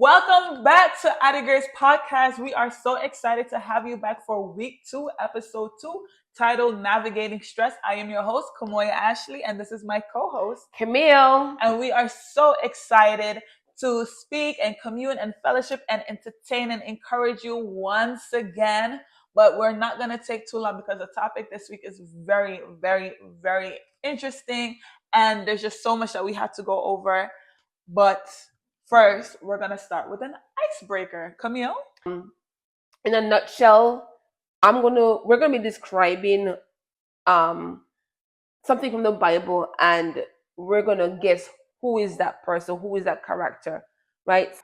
Welcome back to Addi Grace Podcast. We are so excited to have you back for week 2, episode 2, titled Navigating Stress. I am your host, Kamoya Ashley, and this is my co-host, Camiel. And we are so excited to speak and commune and fellowship and entertain and encourage you once again. But we're not going to take too long because the topic this week is very, very, very interesting. And there's just so much that we have to go over. But first, we're going to start with an icebreaker. Camille? In a nutshell, we're gonna be describing something from the Bible, and we're gonna guess who is that person, who is that character, right?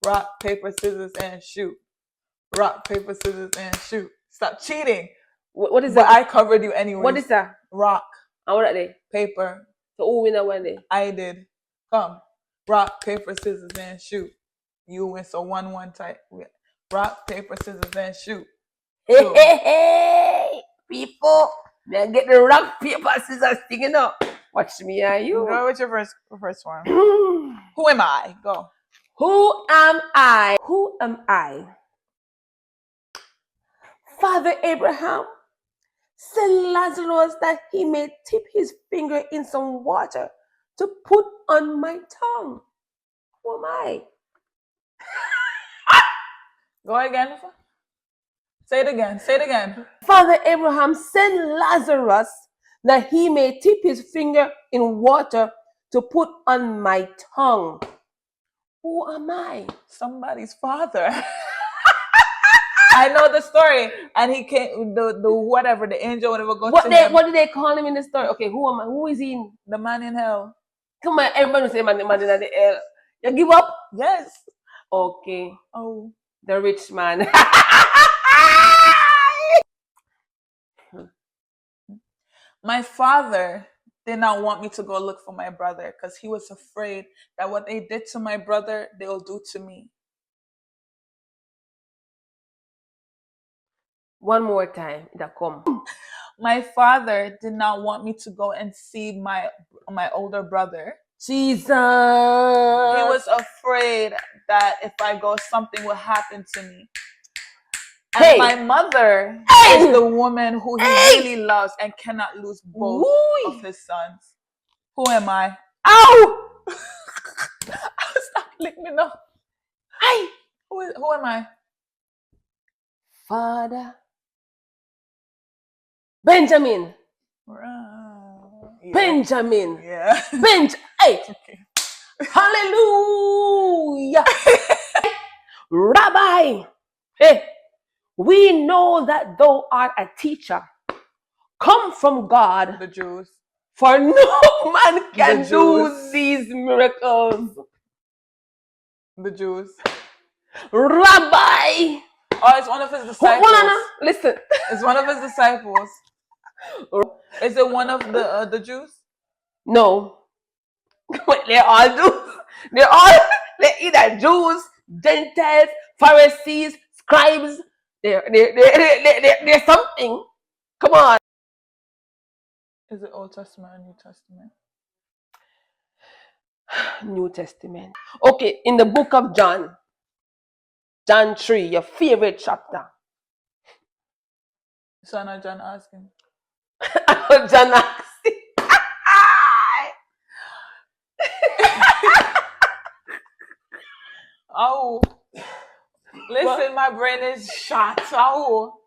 Rock, paper, scissors, and shoot. Rock, paper, scissors, and shoot. Stop cheating. What is but that? I covered you anyway. What is that? Rock. And what are they? Paper. So who win that one day? I did. Come. Rock, paper, scissors, and shoot. You win. So 1-1 type. Rock, paper, scissors, and shoot. Hey, people. Man, get the rock, paper, scissors thing up. Watch me, are you? Go with your first one. Who am I? Go. Who am I? Who am I? Father Abraham, send Lazarus that he may dip his finger in some water to put on my tongue. Who am I? Go again. Say it again. Say it again. Father Abraham, send Lazarus that he may dip his finger in water to put on my tongue. Who am I? Somebody's father. I know the story. And he came, the angel, whatever, goes to him. What did they call him in the story? Okay, who am I? Who is he? The man in hell. Come on, everybody say man in the hell. You give up? Yes. Okay. Oh. The rich man. My father did not want me to go look for my brother because he was afraid that what they did to my brother, they'll do to me. One more time, that come. My father did not want me to go and see my older brother. Jesus. He was afraid that if I go, something will happen to me. And my mother is the woman who he really loves and cannot lose both of his sons. Who am I? Ow! Stop licking me up. Hey! Who am I? Father. Benjamin. Yeah. Benjamin. Yeah. Hey. Okay. Hallelujah. Rabbi. Hey. We know that thou art a teacher, come from God. The Jews. For no man can do these miracles. The Jews. Rabbi. Oh, it's one of his disciples. Listen. It's one of his disciples. Is it one of the Jews? No. They're all Jews. They're either Jews, Gentiles, Pharisees, scribes. They're something. Come on. Is it Old Testament or New Testament? New Testament. Okay, in the book of John. John 3, your favorite chapter. So now John asking. John asking. Oh. Listen, what? My brain is shot. Oh.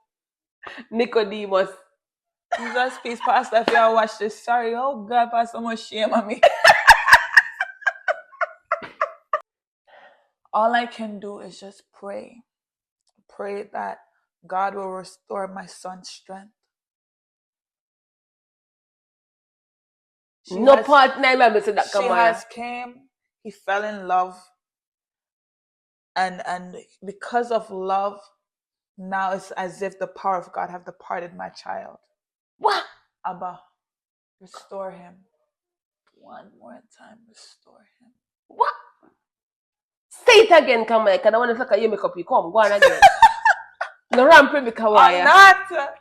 Nicodemus. Jesus, peace, Pastor, if y'all watch this. Sorry. Oh, God, Pastor, so much shame on me. All I can do is just pray. Pray that God will restore my son's strength. She has came. He fell in love. And because of love, now it's as if the power of God have departed my child. What? Abba, restore him. One more time, restore him. What? Say it again, Kamoya, because I want to look at you make up you come. Go on again. No ramping me, Kamoya. I'm not.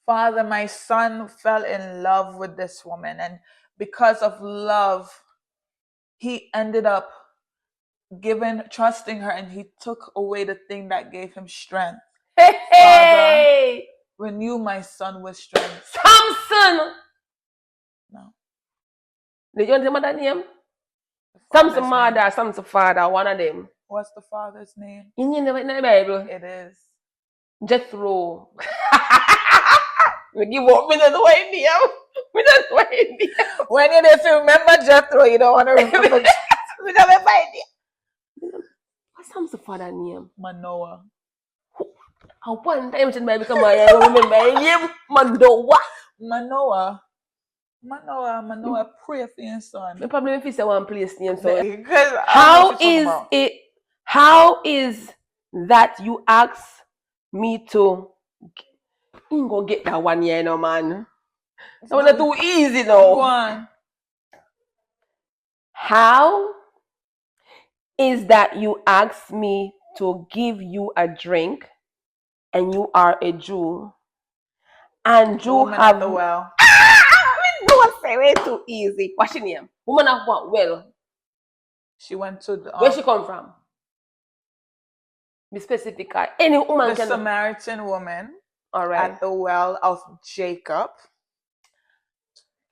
Father, my son fell in love with this woman, and because of love, he ended up trusting her, and he took away the thing that gave him strength. Hey, Father, hey! renew my son with strength. Samson! No. Did you know the mother name? The father's Samson mother, name. Samson father, one of them. What's the father's name? You know in the Bible? It is. Jethro. We give up. We don't know what name. We don't know what name. When you need to remember Jethro, you don't want to remember. We don't have idea. What's Samson's father name? Manoah. And one time in the Bible, come on, I remember my name. Manoah. Manoah, pray for your son. The problem if you say one place name, so Because how is that you ask me to go get that one year, no man? That one too easy now. Go on. How is that you ask me to give you a drink, and you are a Jew, and Jew Woman have at the well. No, say way too easy. What's your name? Woman of what? Well, she went to the. Where she come from? Be specific. Any woman the can. Samaritan woman. All right. At the well of Jacob.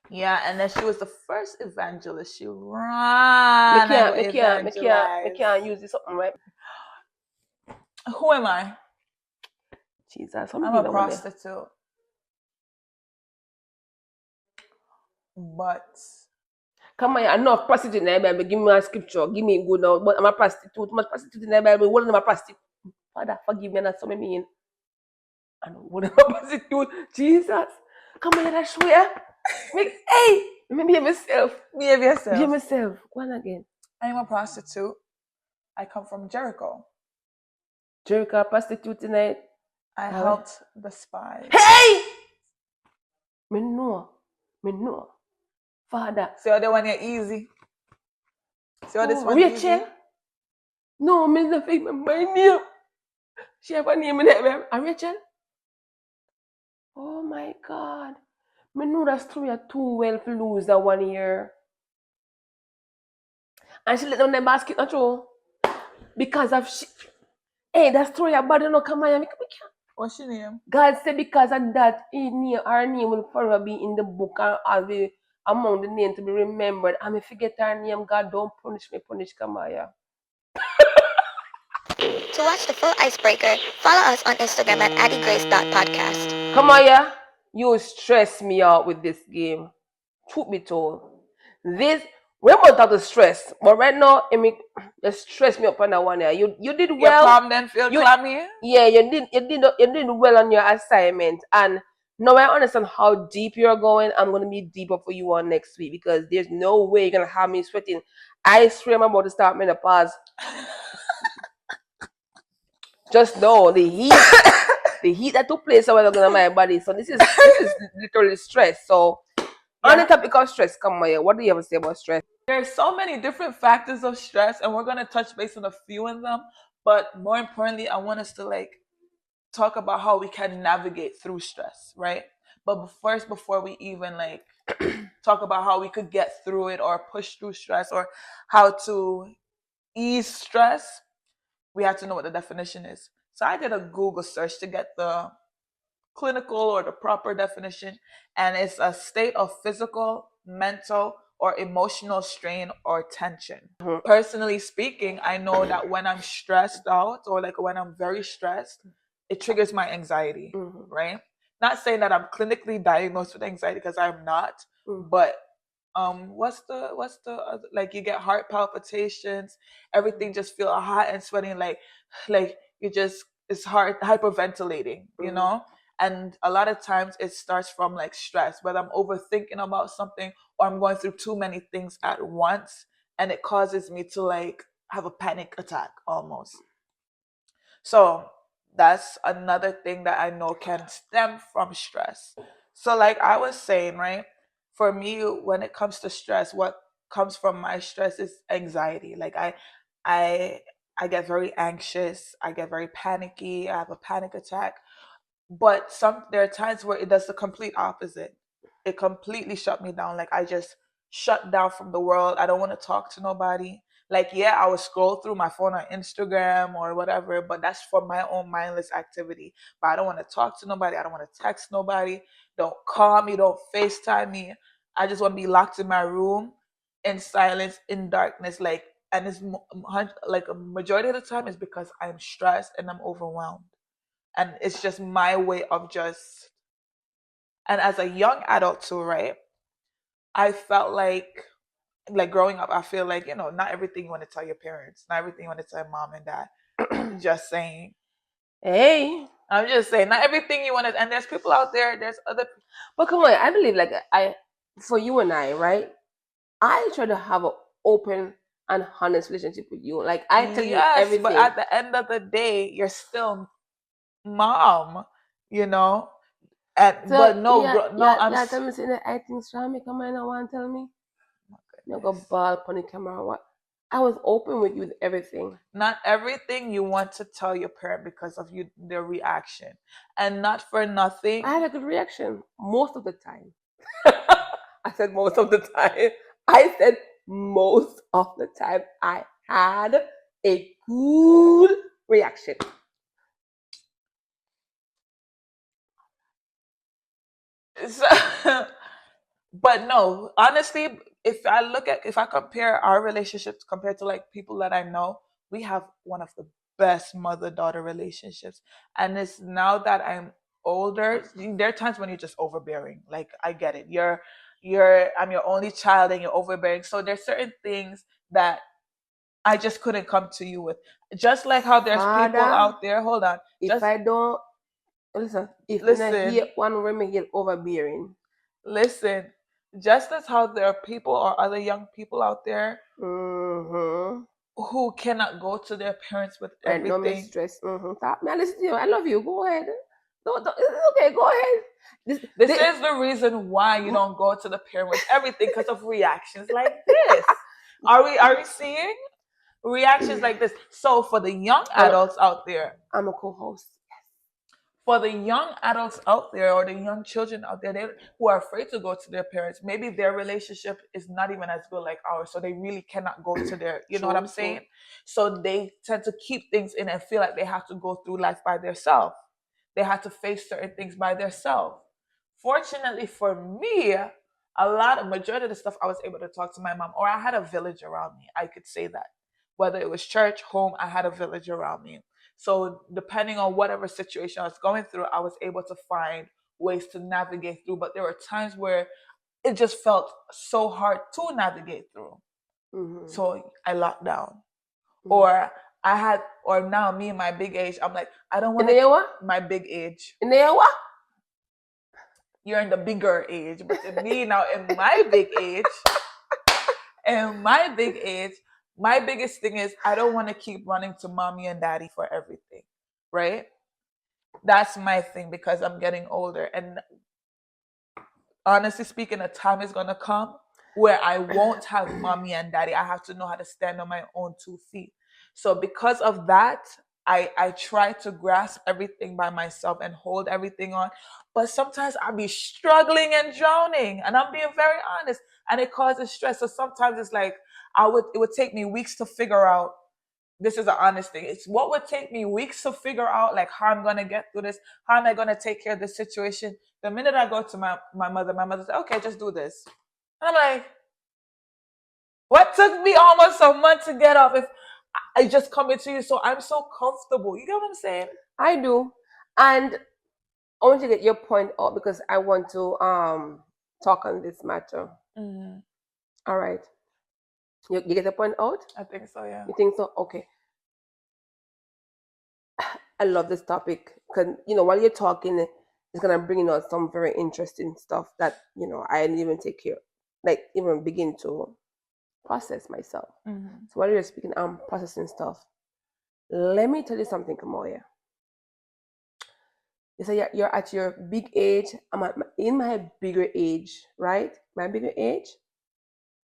Yeah, and then she was the first evangelist. She ran. I can't use this something, right? Who am I? Jesus, I'm a prostitute. But come on, enough prostitute in the Bible. Give me a scripture. Give me a good now. But I'm a prostitute. I'm a prostitute in the Bible. What am I a prostitute? Father, forgive me. That's what I mean. I know what am I a prostitute? Jesus, come on, let's swear. Hey, let me behave myself. Behave yourself. Behave myself. Go on again. I'm a prostitute. I come from Jericho. Jericho prostitute tonight. I helped the spies. Hey! Me know. Father. See how they want you easy? See how this one Rachel? easy? No, me not remember my name. She have a name in there. Rachel? Oh my God. Me know that story too well to lose that 1 year. And she let down the basket, not true? Because of she. Hey, that story about no Kamoya. What's your name? God said because of that, her name will forever be in the book and all the among the name to be remembered. And if forget her name, God don't punish me, punish Kamoya. To watch the full icebreaker, follow us on Instagram at addigrace.podcast. Kamoya, you stress me out with this game. Truth be told. We're about to stress, but right now, you stress me up on that one here. You did well. Your palm then feel clammy? Yeah, you did well on your assignment, and now I understand how deep you're going. I'm gonna be deeper for you on next week because there's no way you're gonna have me sweating. I swear I'm about to start menopause. Just know the heat that took place over in my body. So this is literally stress. So on the topic of stress, Kamoya, what do you have to say about stress? There's so many different factors of stress, and we're gonna touch base on a few of them. But more importantly, I want us to talk about how we can navigate through stress, right? But first, before we even talk about how we could get through it or push through stress or how to ease stress, we have to know what the definition is. So I did a Google search to get the clinical or the proper definition, and it's a state of physical, mental, or emotional strain or tension. Mm-hmm. Personally speaking, I know that when I'm stressed out or when I'm very stressed, it triggers my anxiety, right? Not saying that I'm clinically diagnosed with anxiety because I'm not, but what's the you get heart palpitations, everything just feel hot and sweating, like you just, it's hard, hyperventilating, you know. And a lot of times it starts from stress, whether I'm overthinking about something or I'm going through too many things at once, and it causes me to have a panic attack almost. So that's another thing that I know can stem from stress. So I was saying, right, for me, when it comes to stress, what comes from my stress is anxiety. I get very anxious, I get very panicky, I have a panic attack. But there are times where it does the complete opposite. It completely shut me down. I just shut down from the world. I don't want to talk to nobody. Like, yeah, I would scroll through my phone on Instagram or whatever, but that's for my own mindless activity. But I don't want to talk to nobody. I don't want to text nobody. Don't call me. Don't FaceTime me. I just want to be locked in my room in silence, in darkness. Like, and it's like a majority of the time is because I'm stressed and I'm overwhelmed. And it's just my way of just, and as a young adult too, right? I felt like growing up, I feel like, not everything you want to tell your parents, not everything you want to tell mom and dad. Just saying. Hey, I'm just saying, not everything you want to, and there's people out there, there's other. but come on, I believe like for you and I, right? I try to have an open and honest relationship with you. Like I tell you Yes, but everything. at the end of the day, you're still mom, you know? And, So but no, no, yeah, tell me say that I think Shami come in and want to tell me. You go ball on the camera. What? I was open with you with everything. Not everything you want to tell your parent because of their reaction, and not for nothing. I had a good reaction most of the time. I said most of the time. I said most of the time I had a good reaction. So, but no, honestly, if I compare our relationships compared to like people that I know, we have one of the best mother-daughter relationships. And it's now that I'm older, there are times when you're just overbearing. Like, I get it. I'm your only child and you're overbearing. So there's certain things that I just couldn't come to you with. Just like how there's people Father, out there. Hold on. if Just I don't listen, if when I listen. hear one woman get overbearing, Listen, just as how there are people or other young people out there mm-hmm. who cannot go to their parents with And no me everything. stress. Mm-hmm. Stop me. I listen to you. I love you. Go ahead. Don't, it's okay. Go ahead. This is the reason why you don't go to the parent with everything, because of reactions like this. Are we seeing reactions like this? So for the young I'm, adults out there, I'm a co-host. for the young adults out there or the young children out there who are afraid to go to their parents, maybe their relationship is not even as good like ours, so they really cannot go to their, you know what I'm True, saying? true. So they tend to keep things in and feel like they have to go through life by themselves. They have to face certain things by themselves. Fortunately for me, majority of the stuff I was able to talk to my mom, or I had a village around me. I could say that. Whether it was church, home, I had a village around me. So depending on whatever situation I was going through, I was able to find ways to navigate through. But there were times where it just felt so hard to navigate through. Mm-hmm. So I locked down. Mm-hmm. Or now me and my big age, I'm like, I don't want In the to, what? my big age. In the what? You're in the bigger age. But in me now, in my big age, my biggest thing is I don't want to keep running to mommy and daddy for everything. Right? That's my thing, because I'm getting older. And honestly speaking, a time is gonna come where I won't have mommy and daddy. I have to know how to stand on my own 2 feet. So because of that, I try to grasp everything by myself and hold everything on. But sometimes I'll be struggling and drowning. And I'm being very honest. And it causes stress. So sometimes it's like it would take me weeks to figure out, this is an honest thing. It's what would take me weeks to figure out, like, how I'm gonna get through this, how am I gonna take care of this situation. The minute I go to my mother says, okay, just do this. And I'm like, what took me almost a month to get up if I just come into you? So I'm so comfortable. You get what I'm saying? I do. And I want to get your point out because I want to talk on this matter. Mm-hmm. All right. You get the point out? I think so, yeah. You think so? Okay. I love this topic because while you're talking, it's gonna bring out some very interesting stuff that I didn't even take care, like even begin to process myself. Mm-hmm. So while you're speaking, I'm processing stuff. Let me tell you something, Kamoya. You say you're at your big age. I'm in my bigger age, right? My bigger age,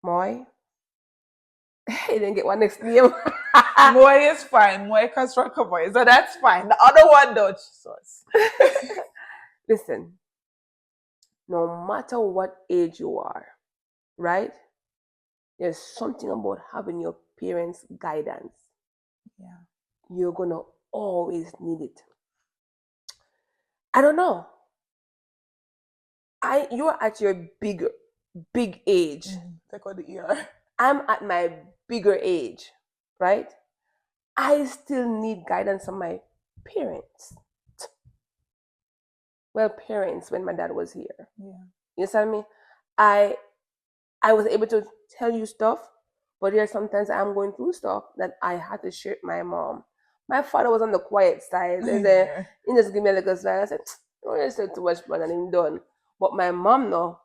Moy. I didn't get one next name. Moy is fine. Moy comes from Kamoya, so that's fine. The other one, though, Jesus. Listen, no matter what age you are, right? There's something about having your parents' guidance. Yeah. You're gonna always need it. I don't know. You're at your big age. Take out the ear. I'm at my bigger age, right? I still need guidance from my parents. Well, parents when my dad was here. Yeah. You understand me? I was able to tell you stuff, but there are sometimes I'm going through stuff that I had to share with my mom. My father was on the quiet side. He said, Yeah. he just give me a little smile. I said, don't you say too much, man, and I'm done. But my mom, no,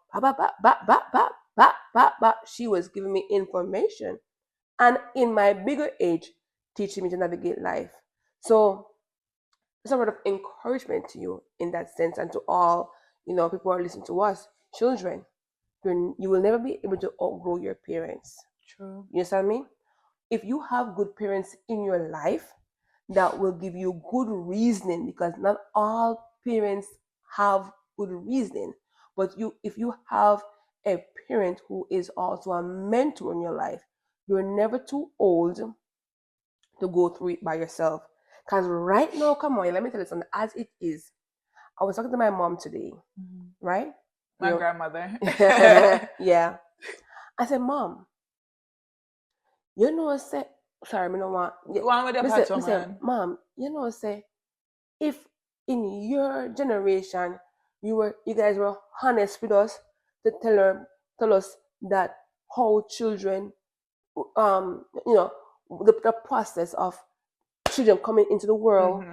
she was giving me information. And in my bigger age, teaching me to navigate life. So it's a word of encouragement to you in that sense, and to all, people who are listening to us, children. You will never be able to outgrow your parents. True. You understand me? If you have good parents in your life, that will give you good reasoning, because not all parents have good reasoning. But if you have a parent who is also a mentor in your life, you're never too old to go through it by yourself. Because right now, come on, let me tell you something. As it is, I was talking to my mom today, right? My grandmother. Yeah. I said, Mom, say, sorry, I don't want. Go on with your patrol, man. Mom, say, if in your generation you guys were honest with us to tell us that how children, the process of children coming into the world,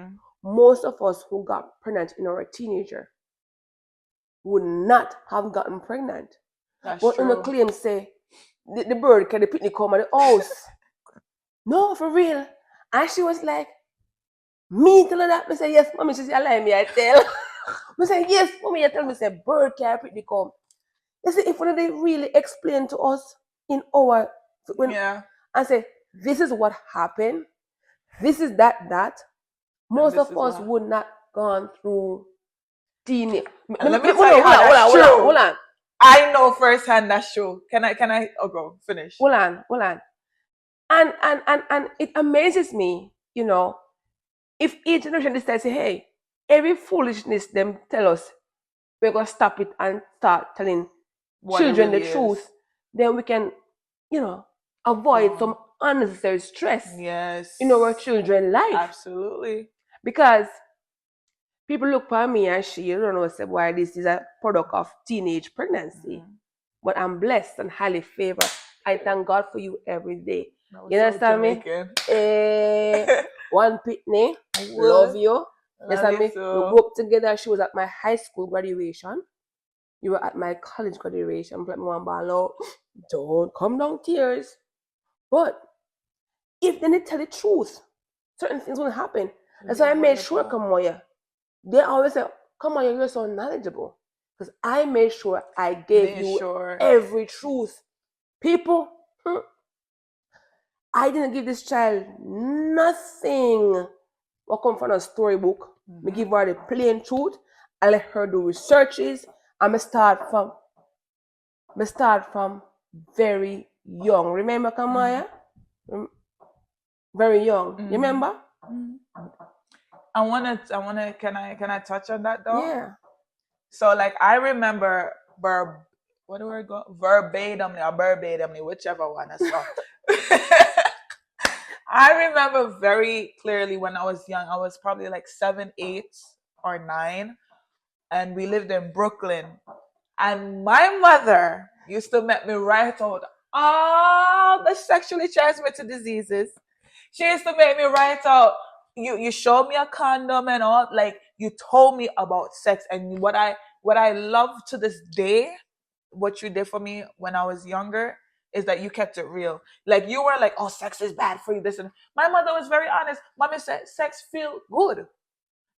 most of us who got pregnant in our teenager would not have gotten pregnant. That's But true. in the claim say the bird can the picnic come at the house. No, for real. And she was like, me tell her that. I say, yes, mommy. She said, I lie me, I tell. I say, yes, mommy, I tell me, say, bird can picnic come. You see, if when they really explain to us in our, I say, this is what happened, this is that, most of us would not gone through teenage. Let me tell you how that's true. Hold on. I know firsthand that's true. Can I go finish? Hold on. And it amazes me, if each generation decides, say, hey, every foolishness them tell us, we're gonna stop it and start telling children the truth, then we can, avoid some unnecessary stress in our children's life. Absolutely. Because people look for me and she don't know say why this is a product of teenage pregnancy. But I'm blessed and highly favored. I thank God for you every day. You understand me? One pitney, love you. You understand me? We grew up together. She was at my high school graduation. You were at my college graduation. But one ball, don't come down tears. But if they tell the truth, certain things will happen. That's why I made sure, Kamoya. They always say, Kamoya, you're so knowledgeable. Because I made sure I gave you every truth. People, I didn't give this child nothing what come from a storybook. I give her the plain truth. I let her do researches. I start from very young. Remember, Kamoya? Very young. You remember? I wanna can I touch on that though? Yeah. So like I remember verbatimly, whichever one I saw. I remember very clearly when I was young, I was probably like 7, 8, or 9, and we lived in Brooklyn. And my mother used to make me write out all the sexually transmitted diseases. She used to make me write out, you showed me a condom and all, like you told me about sex. And what I love to this day, what you did for me when I was younger, is that you kept it real. Like you were like, oh, sex is bad for you, this and my mother was very honest. Mommy said sex feel good.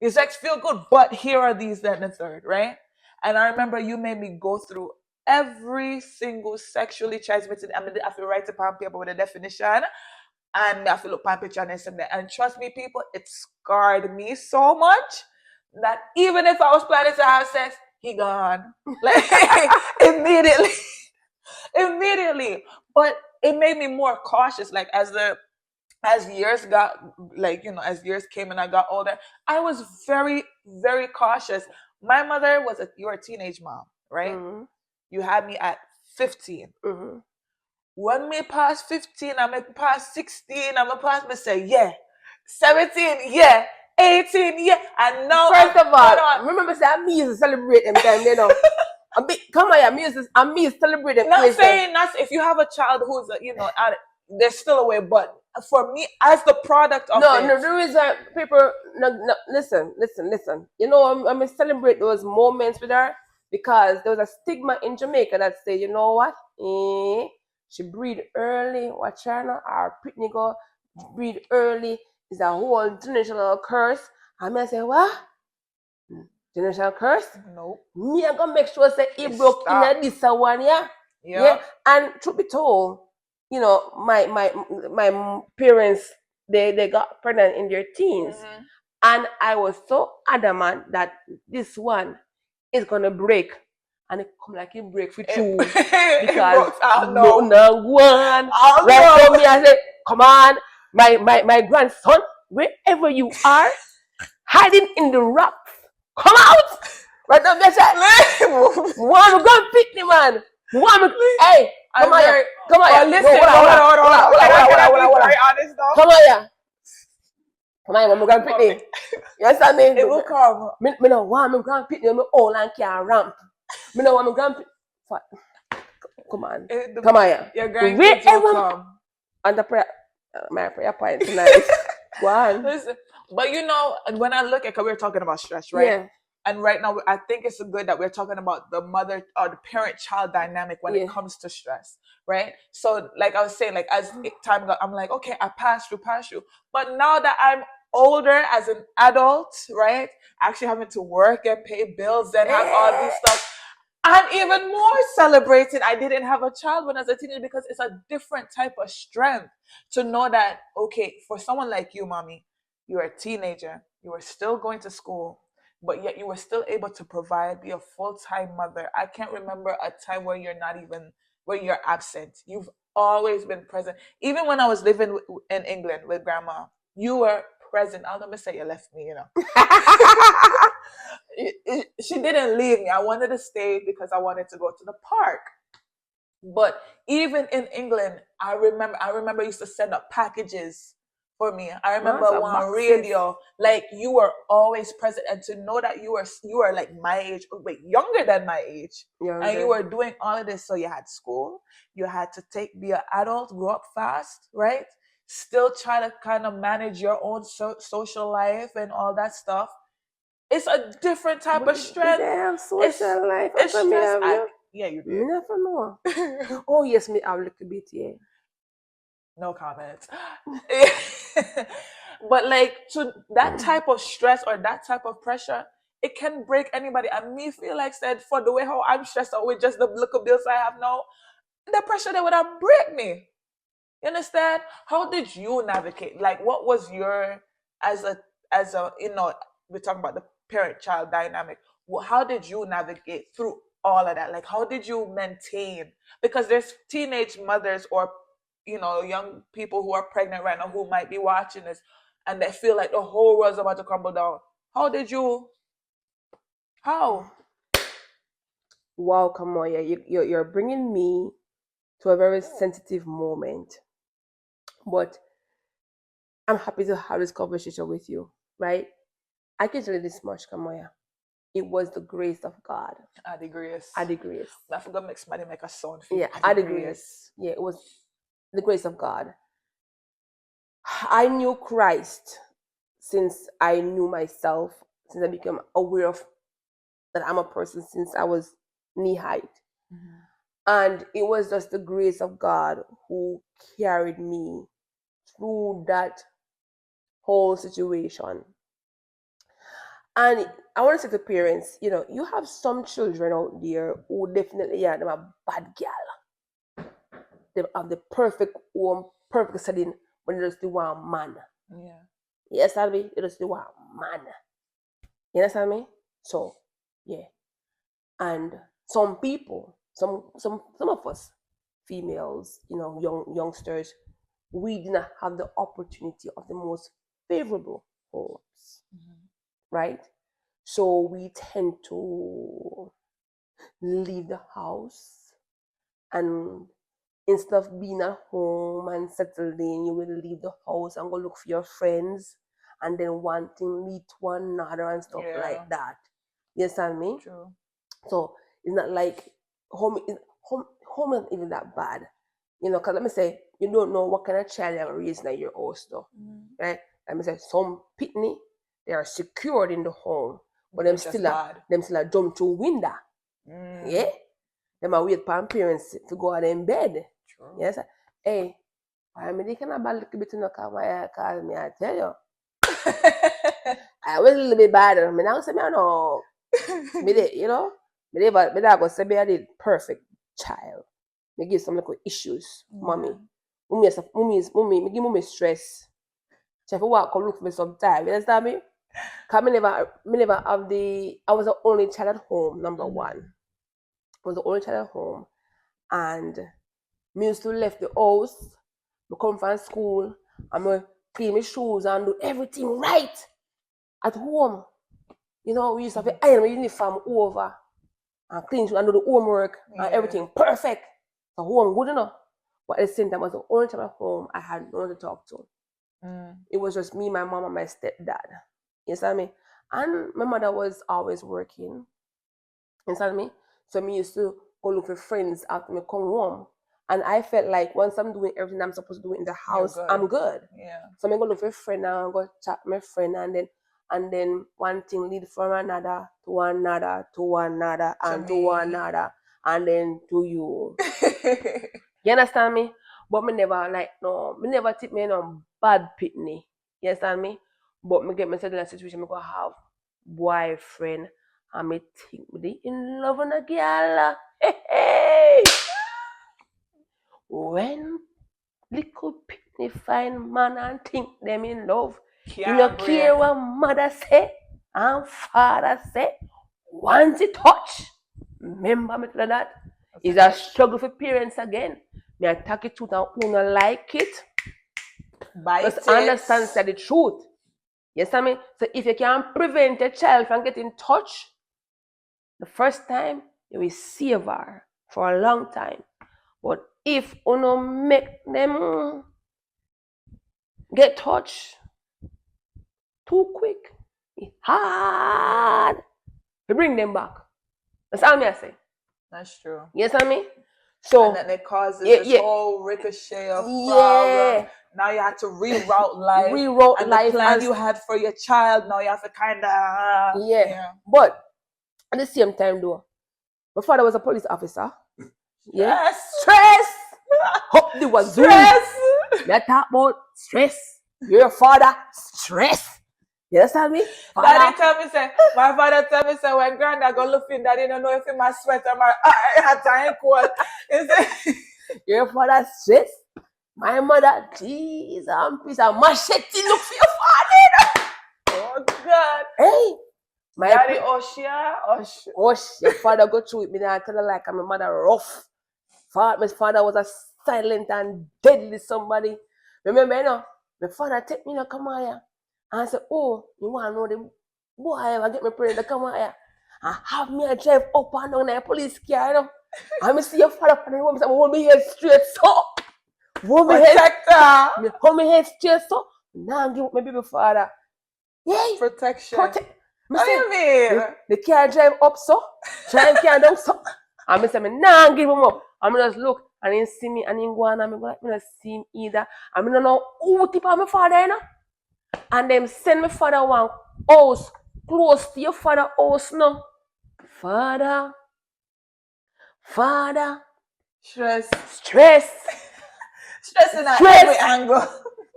Your sex feel good, but here are these, that, and the third, right? And I remember you made me go through every single sexually transmitted. I mean, I have to write upon paper with a definition, and I have to look upon picture and something. And trust me, people, it scarred me so much that even if I was planning to have sex, he gone. Like immediately. Immediately. But it made me more cautious. Like as years got, like, as years came and I got older, I was very, very cautious. My mother you were a teenage mom, right? Mm-hmm. You had me at 15. Mm-hmm. When me pass 15, I'm going pass 16, I'm going pass, me say, yeah. 17, yeah. 18, yeah. And now First of all, on. remember say I used to celebrate them time, you know. Come on, I'm used to celebrate them. Not saying that's if you have a child who's, there's still a way, but for me, as the product of No, it. no, the reason people, no, listen. You know, I'm celebrate those moments with her because there was a stigma in Jamaica that say, you know what? She breed early, watch her now, our Britney go breed early is a whole generational curse. And I say, what? Generational curse? Nope. Me, I gonna make sure say he broke in a this one, yeah? Yeah. And truth be told, you know, my parents they got pregnant in their teens, and I was so adamant that this one is gonna break, and it come like it break for two because no one right so me I say, come on, my grandson, wherever you are, hiding in the rocks, come out right now, me say, one go pick the man. Hey, come on here. Come on here. Listen, hold on. Come on here. Come on here, I'm going to pick me. You understand me? It will come. Me no want me going to pick me. I'm all and can't ramp. Me no want me going to pick. Come on. Come on here. Your grandkids will come. And the prayer, my prayer point tonight. Go on. Listen, but you know, when I look at, because we're talking about stress, right? Yeah. And right now, I think it's good that we're talking about the mother or the parent-child dynamic when it comes to stress, right? So, like I was saying, like as time goes, I'm like, okay, I passed through. But now that I'm older as an adult, right, actually having to work and pay bills and have all these stuff, I'm even more celebrated. I didn't have a child when I was a teenager because it's a different type of strength to know that, okay, for someone like you, mommy, you're a teenager, you were still going to school, but yet you were still able to provide, be a full-time mother. I can't remember a time where you're absent. You've always been present. Even when I was living in England with grandma, you were present. I'll never say you left me, She didn't leave me. I wanted to stay because I wanted to go to the park. But even in England, I remember I used to send up packages for me. I remember on radio, like you were always present, and to know that you were like my age, younger than my age, and you were doing all of this. So you had school, you had to be an adult, grow up fast, right? Still try to kind of manage your own social life and all that stuff. It's a different type of strength. They have social life. It's stress. Yeah, you Me did. never know. Oh yes, me have a little bit, yeah. No comments. But like, to that type of stress or that type of pressure, it can break anybody. And me feel like said, for the way how I'm stressed out with just the little bills I have now, the pressure that would have break me. You understand? How did you navigate? Like, what was your as a we're talking about the parent-child dynamic. How did you navigate through all of that? Like, how did you maintain? Because there's teenage mothers or young people who are pregnant right now who might be watching this, and they feel like the whole world's about to crumble down. How did you? How? Wow, Kamoya, you're bringing me to a very sensitive moment. But I'm happy to have this conversation with you, right? I can tell you this much, Kamoya. It was the grace of God. Addi grace. Addi grace. I forgot somebody make a sound. Yeah, Addi grace. Yeah, it was the grace of God. I knew Christ since I knew myself, since I became aware of that I'm a person since I was knee height. Mm-hmm. And it was just the grace of God who carried me through that whole situation. And I want to say to parents, you have some children out there who definitely are them a bad girl. They have the perfect home, perfect setting, when they just do one man. Yeah. You understand me? They just do one man. You understand me? So, yeah. And some people, some of us, females, youngsters, we did not have the opportunity of the most favorable homes, right? So we tend to leave the house, and instead of being at home and settled in, you will leave the house and go look for your friends, and then one thing lead to another and stuff like that. You understand me? True. So it's not like home isn't even that bad. Because let me say, you don't know what kind of child you're raising at your house though. Right? Let me say some pitney, they are secured in the home, but them still a jump through window. Yeah? Them are wait for parents to go out in bed. True. Yes. Hey, I mean they can have a little bit in the car, call me, I tell you. I was a little bit bad. I mean, I don't say me no. Me go say me I did perfect child. Me give some little issues, mommy. Me give mommy stress. She have to walk come look for me sometime. You understand me? Cause me never have I was the only child at home, number one. I was the only child at home. And me used to left the house, me come from school, and me clean my shoes and do everything right at home. We used to have to iron my uniform over and clean and do the homework and everything perfect. So home good enough. But at the same time, I was the only child at home I had no one to talk to. It was just me, my mom, and my stepdad. You understand me? And my mother was always working. You understand me? So me used to go look for friends after me come home. And I felt like once I'm doing everything I'm supposed to do in the house, I'm good. Yeah. So I'm going to look for a friend and go chat with my friend, and then one thing lead from another to another to another and to another and then to you. You understand me? But me never tip me in a bad pitney. You understand me? But me get myself in a situation me go have boyfriend and me think me in love with a girl. Hey. When little pitney find man and think them in love, you don't care what mother say and father say. Once it touch, remember me tell that it's a struggle for parents again. Me attack it truth and who not like it. Just understand that the truth. Yes, I mean. So if you can prevent a child from getting touched, the first time you will save her for a long time. But if you don't make them get touched too quick, it's hard to bring them back. That's all I say. That's true. Yes, I mean. So and then it causes this whole ricochet of problem. Now you have to reroute life. And the plan you had for your child, now you have to kind of But at the same time, though, my father was a police officer. Stress. Hope the was stress. Let's talk about stress. Your father stress. You understand me? Daddy my father tell me say when granddad go look in, daddy don't know if he my sweat or my hot and cold. Your father stress. My mother, jeez, I'm piece of machete look for your father. Oh God. Hey. My daddy Osh. Your father go through it. Me now tell her like I'm a mother rough. My father was a silent and deadly somebody. Remember, my father take me to Kamoya and say, oh, you want to know the boy I get me pregnant to Kamoya and have me a drive up and down in a police car, And I see your father on the road, I hold me head straight so. Hold me head straight so. Now give up my baby father. Yeah. Protection. What do you mean? The car drive up so, drive car down so. And I say, nah, give him up. I'm just look and he see me and he go on and I go like, I don't see him either. I don't know who tip on my father, And them send my father one house close to your father house now. Father. Stress. Stress in every angle.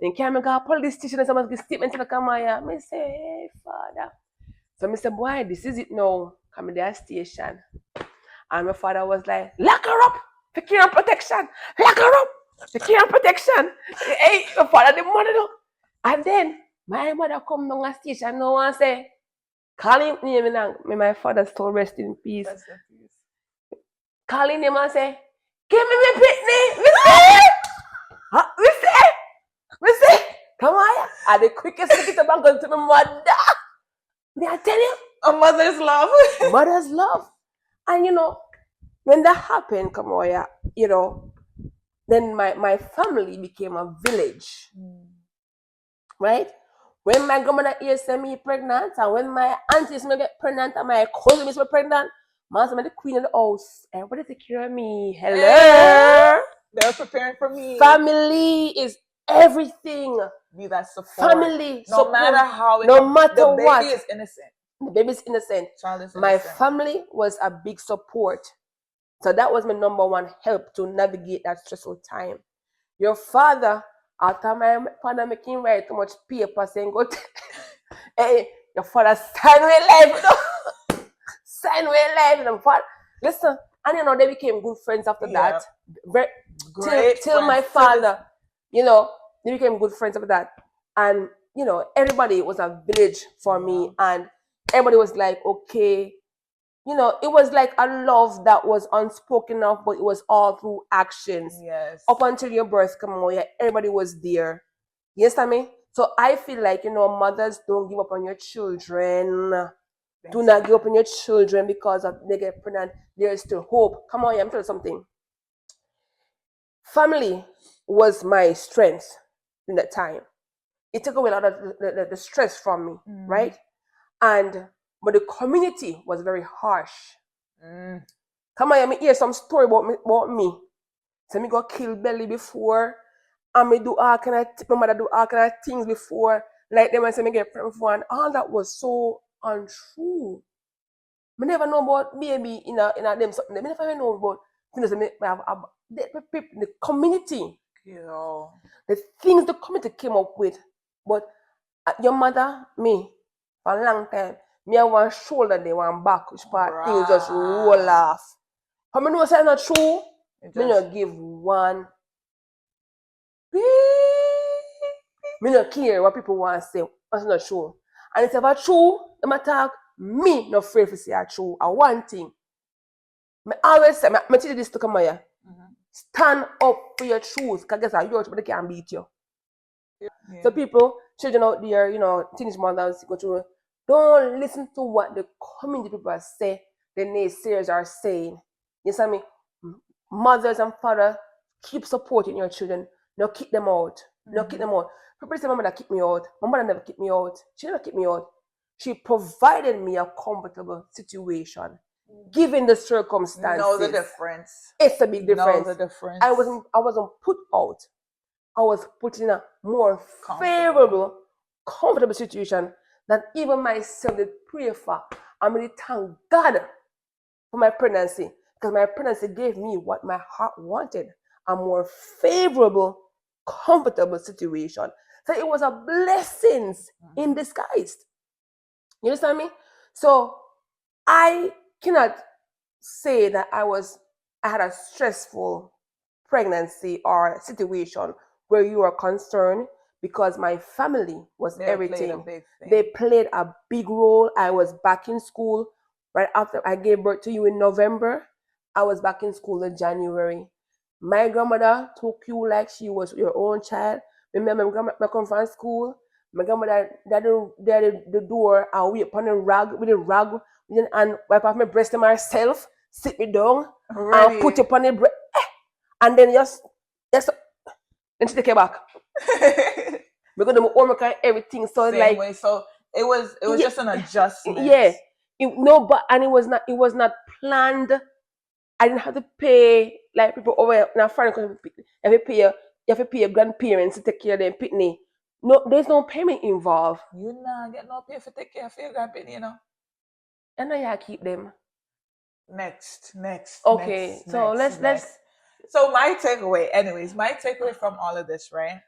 Then can I go to police station and someone give statement to the Kamoya. I say, hey, father. So I say, boy, this is it now. Come to the station. And my father was like, lock her up for care and protection. Lock her up for care and protection. Hey, my father, the mother. And then my mother come down the station now and say, call him name and my father still rest in peace. Call him name and say, give me my pitney. We say, come on, are the quickest to get about going to my mother. May I tell you? A mother's love. Mother's love. And when that happened, Kamoya, then my family became a village. Right? When my grandmother here said me pregnant, and when my aunties me get pregnant, and my cousin is pregnant, man, I'm the queen of the house. Everybody take care of me. Hello. They're preparing for me. Family is everything. Be that support. Family, no support. matter how it No matter the what. baby is innocent. The baby's innocent. Child is innocent. My family was a big support. So that was my number one help to navigate that stressful time. Your father, after my father making write too much paper saying, go hey, your father sign with life. Sign with life. Listen, and they became good friends after that. Till my father, they became good friends after that. And, everybody was a village for me. And everybody was like, okay. It was like a love that was unspoken of, but it was all through actions. Yes. Up until your birth, Kamoya, everybody was there. You understand me? So I feel like, mothers, don't give up on your children. Do not give up on your children because of they get pregnant. There is still hope. Come on, I'm telling you something. Family was my strength in that time. It took away a lot of the stress from me, right? But the community was very harsh. Come on, me hear some story about me. So me got killed belly before, and me do all kind of my mother do all kind of things before. Like them and say me get pregnant before, and all that was so untrue. Me never know about baby in a them something. Me never know about the community. The things the community came up with. But your mother, me, for a long time, me have one shoulder, they one back, which part things just roll off. How many know say not true? Me not give one. Me not care what people want to say. That's not true. And it's ever true, them attack me not afraid to say it's true. I one thing. I always say, I tell you this to Kamoya. Stand up for your truth, because guess what? Your truth, they can't beat you. Yeah. So people, children out there, teenage mothers go through, don't listen to what the community people say, the naysayers are saying. You see me? Mothers and fathers, keep supporting your children. No kick them out. No kick them out. People say my mother kicked me out. My mother never kicked me out. She never kicked me out. She provided me a comfortable situation. Given the circumstances. Know the difference. It's a big difference. Know the difference. I wasn't put out. I was put in a more favorable, comfortable situation that even myself did pray for. I really thank God for my pregnancy, because my pregnancy gave me what my heart wanted, a more favorable, comfortable situation. So it was a blessing in disguise. You understand me? So I cannot say that I had a stressful pregnancy or situation where you are concerned, because my family was everything. They played a big role. I was back in school right after I gave birth to you in November. I was back in school in January. My grandmother took you like she was your own child. Remember, my grandmother come from school. My grandmother there the door and wait upon the rag with the rag and wipe off my breast to myself, sit me down and put upon the breast, and then just then she take it back. Because the homework and everything, so same like way. So it was just an adjustment. Yeah, and it was not planned. I didn't have to pay like people over in a foreign country. You have to pay your grandparents to take care of them pitney. No, there's no payment involved. You not get no pay for take care of your grandparents, And now you keep them. Next. Okay, so let's. So my takeaway from all of this, right?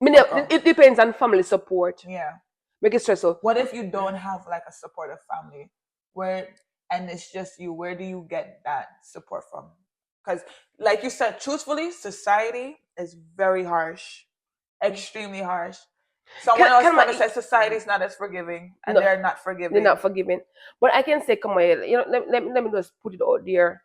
It depends on family support. Yeah. Make it stressful. What if you don't have like a supportive family? And it's just you? Where do you get that support from? Because like you said, truthfully, society is very harsh. Extremely harsh. Someone else probably said society is not as forgiving, and they're not forgiving. They're not forgiving. But I can say, come on, let me just put it out there.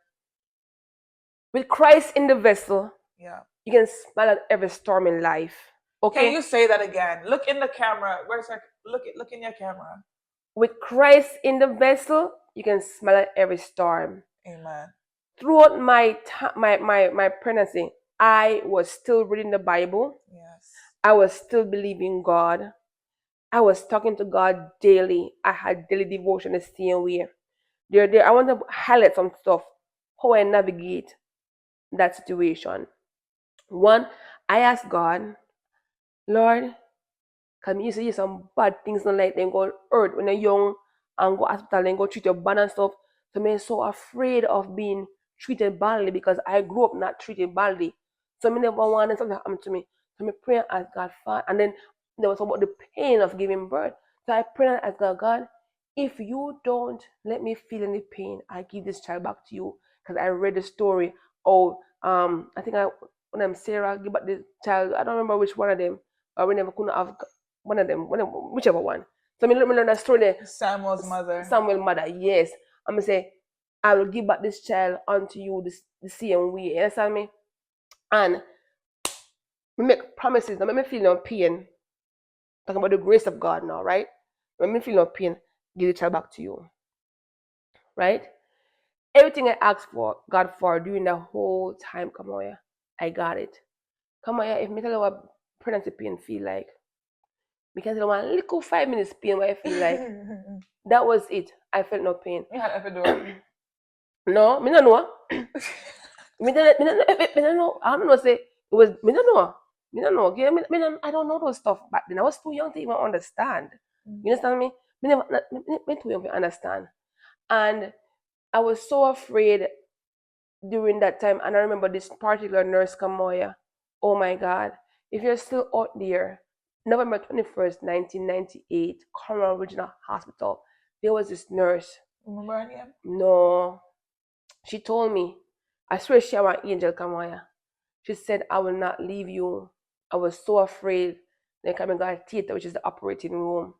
With Christ in the vessel, Yeah. You can smile at every storm in life. Okay? Can you say that again? Look in the camera. Where's our look in your camera? With Christ in the vessel, you can smile at every storm. Amen. Throughout my pregnancy, I was still reading the Bible. Yes. I was still believing God. I was talking to God daily. I had daily devotion the same way. I want to highlight some stuff, how I navigate that situation. One, I asked God, Lord, because me used to hear some bad things, not like them go hurt when you're young and go hospital and go treat your bad and stuff. So me so afraid of being treated badly because I grew up not treated badly. So me never wanted something to happen to me. So me pray and ask God for, and then there was about the pain of giving birth. So I pray and ask God, God, if you don't let me feel any pain, I give this child back to you. Because I read the story. Oh, I think when I'm Sarah give back the child. I don't remember which one of them. Or we never couldn't have one of them, whichever one. So me learn that story there. Samuel's mother. Samuel's mother, yes. I'm gonna say, I will give back this child unto you the same way. You understand me? And we make promises. Now make me feel no pain. Talking about the grace of God now, right? When me feel no pain, give the child back to you. Right? Everything I asked for, God for during the whole time, Kamoya, I got it. Kamoya, if me tell you what pregnancy pain feel like, because I want little 5 minutes pain what I feel like. That was it. I felt no pain. You had epidural. No, me no know. Me don't know. I don't know say it was me don't know. Me don't know. Okay? I don't know those stuff back then. I was too young to even understand. You understand me? Me too young to understand. And I was so afraid during that time. And I remember this particular nurse, Kamoya. Oh my God. If you're still out there, November 21st, 1998, Coral Regional Hospital, there was this nurse. Remember her name? No. She told me, I swear she was an angel, Kamoya. She said, I will not leave you. I was so afraid. Then I got a theater, which is the operating room.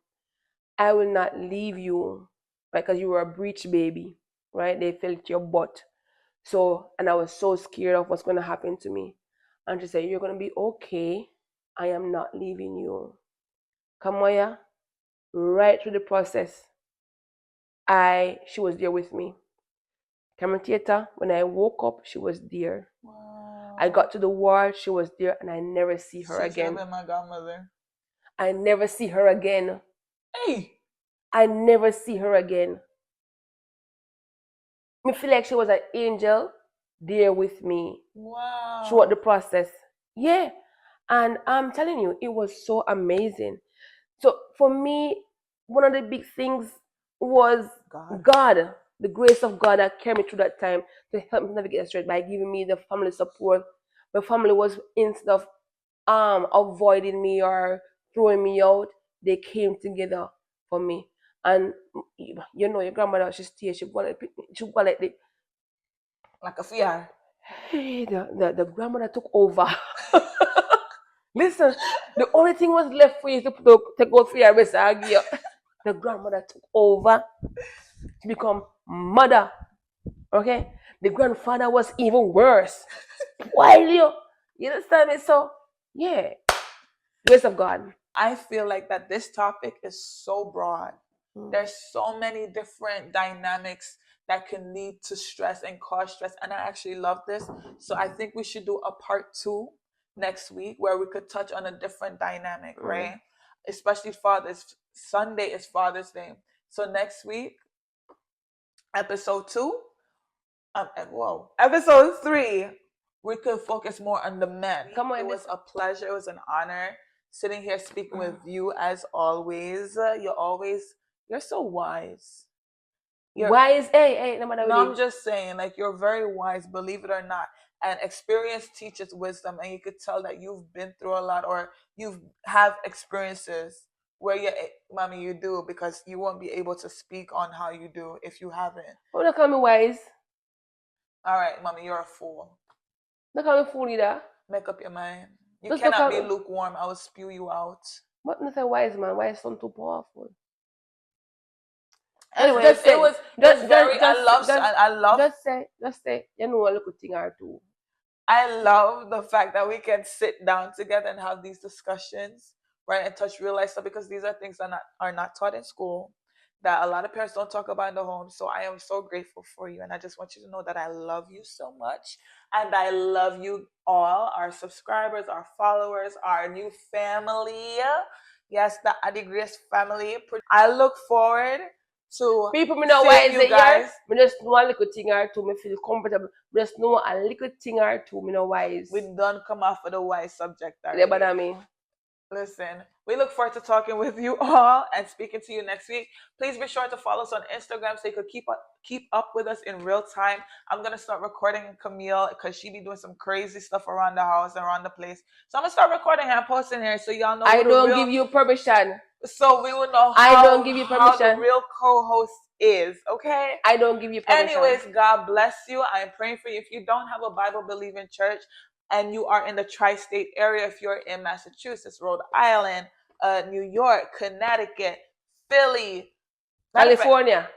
I will not leave you because you were a breech baby, right? They felt your butt. So, and I was so scared of what's going to happen to me. And she said, you're going to be okay. I am not leaving you. Kamoya, right through the process, she was there with me. Cameron Theater, when I woke up, she was there. Wow. I got to the ward, she was there, and I never see her She should have again. been my godmother. I never see her again. Hey. I never see her again. I feel like she was an angel there with me Wow. throughout the process. Yeah. And I'm telling you, it was so amazing. So for me, one of the big things was God, the grace of God that carried me through that time to help me navigate straight by giving me the family support. My family was, instead of avoiding me or throwing me out, they came together for me. And you know, your grandmother, she stayed, she got like the like a fear. hey, the grandmother took over. Listen, the only thing was left for you to take out for your rest. The grandmother took over to become mother. Okay? The grandfather was even worse. While you understand me? So, yeah, grace of God. I feel like that this topic is so broad. There's so many different dynamics that can lead to stress and cause stress. And I actually love this. So I think we should do a part 2 next week where we could touch on a different dynamic, right? Especially Sunday is Father's Day. So next week, episode 2, episode 3, we could focus more on the men. Come on, it was a pleasure. It was an honor sitting here speaking with you as always. You're so wise. Wise, hey, no matter No, what. I'm just saying, like, you're very wise, believe it or not. And experience teaches wisdom, and you could tell that you've been through a lot, or you have experiences where mommy, you do, because you won't be able to speak on how you do if you haven't. Oh, don't call me wise. All right, mommy, you're a fool. Don't call me fool either. Make up your mind. You Just cannot be lukewarm. I will spew you out. But not a wise man. Wise son too powerful. Anyway, just say, it was very. I love. Just say, you know a little thing or two. I love the fact that we can sit down together and have these discussions, right, and touch real life stuff, because these are things that are not taught in school, that a lot of parents don't talk about in the home. So I am so grateful for you, and I just want you to know that I love you so much, and I love you all, our subscribers, our followers, our new family. Yes, the Addi Grace family. I look forward to People, me know why seeing is you it here. guys. Me just know a little thing or two. Me feel comfortable. Me just know a little thing or two. Me know why is. We don't come off of the wise subject Yeah, already. but I mean. Listen, we look forward to talking with you all and speaking to you next week. Please be sure to follow us on Instagram so you could keep up with us in real time. I'm gonna start recording Camille because she be doing some crazy stuff around the house and around the place. So I'm gonna start recording her and posting her so y'all know. I don't give you permission. So we will know I don't give you how the permission. real co-host is. Okay. I don't give you permission. Anyways, God bless you. I am praying for you. If you don't have a Bible believing church and you are in the tri-state area, if you're in Massachusetts, Rhode Island, New York, Connecticut, Philly, California,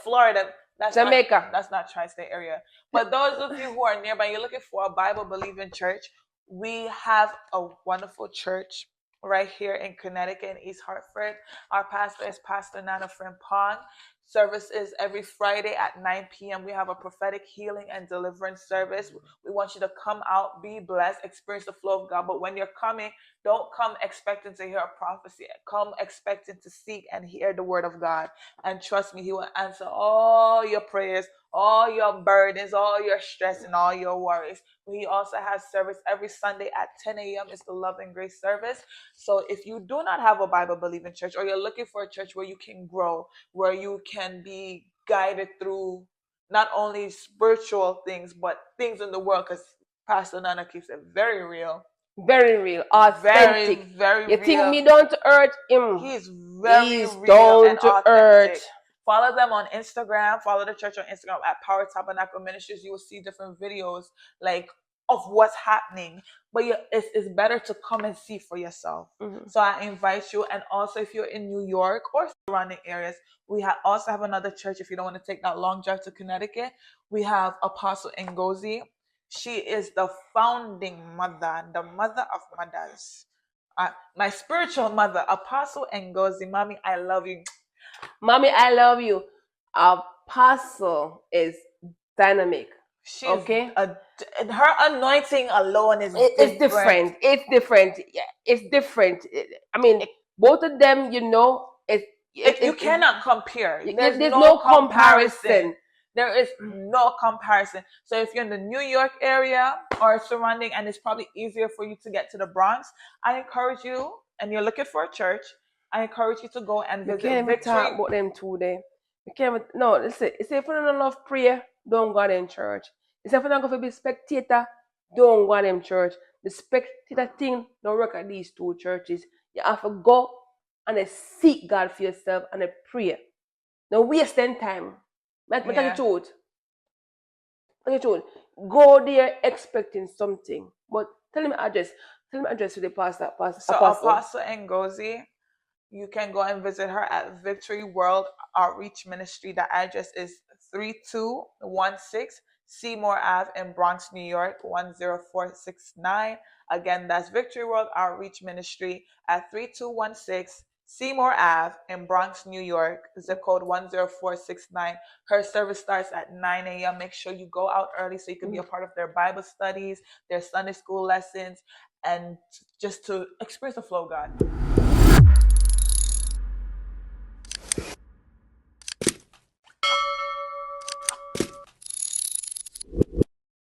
Florida, Jamaica. That's not tri-state area. But those of you who are nearby, you're looking for a Bible believing church, we have a wonderful church right here in Connecticut, in East Hartford. Our pastor is Pastor Nana Frimpong. Service is every Friday at 9 p.m. We have a prophetic healing and deliverance service. We want you to come out, be blessed, experience the flow of God. But when you're coming, don't come expecting to hear a prophecy. Come expecting to seek and hear the word of God. And trust me, He will answer all your prayers, all your burdens, all your stress, and all your worries. We also have service every Sunday at 10 a.m. It's the Love and Grace service. So if you do not have a Bible believing church, or you're looking for a church where you can grow, where you can be guided through not only spiritual things, but things in the world, because Pastor Nana keeps it very real. Very real, authentic. Very you real. Think me don't hurt him? He's very real down and to authentic. earth. Follow them on Instagram. Follow the church on Instagram at Power Tabernacle Ministries. You will see different videos like of what's happening. But it's better to come and see for yourself. Mm-hmm. So I invite you. And also, if you're in New York or surrounding areas, we also have another church. If you don't want to take that long drive to Connecticut, we have Apostle Ngozi. She is the founding mother, the mother of mothers. My spiritual mother, Apostle Ngozi. Mommy, I love you. Mommy, I love you. Apostle is dynamic. She's okay. Her anointing alone is different. It's different. Yeah, it's different. I mean, both of them, you know, you cannot compare. There's no comparison. There is no comparison. So if you're in the New York area or surrounding, and it's probably easier for you to get to the Bronx, I encourage you, and you're looking for a church, I encourage you to go and visit Victory. We can't even talk about them today. We can't. No, listen. If you don't love prayer, don't go to them church. If you don't go to be spectator, don't go to them church. The spectator thing don't work at these two churches. You have to go and seek God for yourself and pray. Don't waste them time. Tell the truth. Tell the truth. Go there expecting something. But tell me address. Tell me address to the pastor. So Apostle Ngozi, you can go and visit her at Victory World Outreach Ministry. The address is 3216 Seymour Ave in Bronx, New York, 10469. Again, that's Victory World Outreach Ministry at 3216 Seymour Ave in Bronx, New York, zip code 10469. Her service starts at 9 a.m. Make sure you go out early so you can be a part of their Bible studies, their Sunday school lessons, and just to experience the flow of God.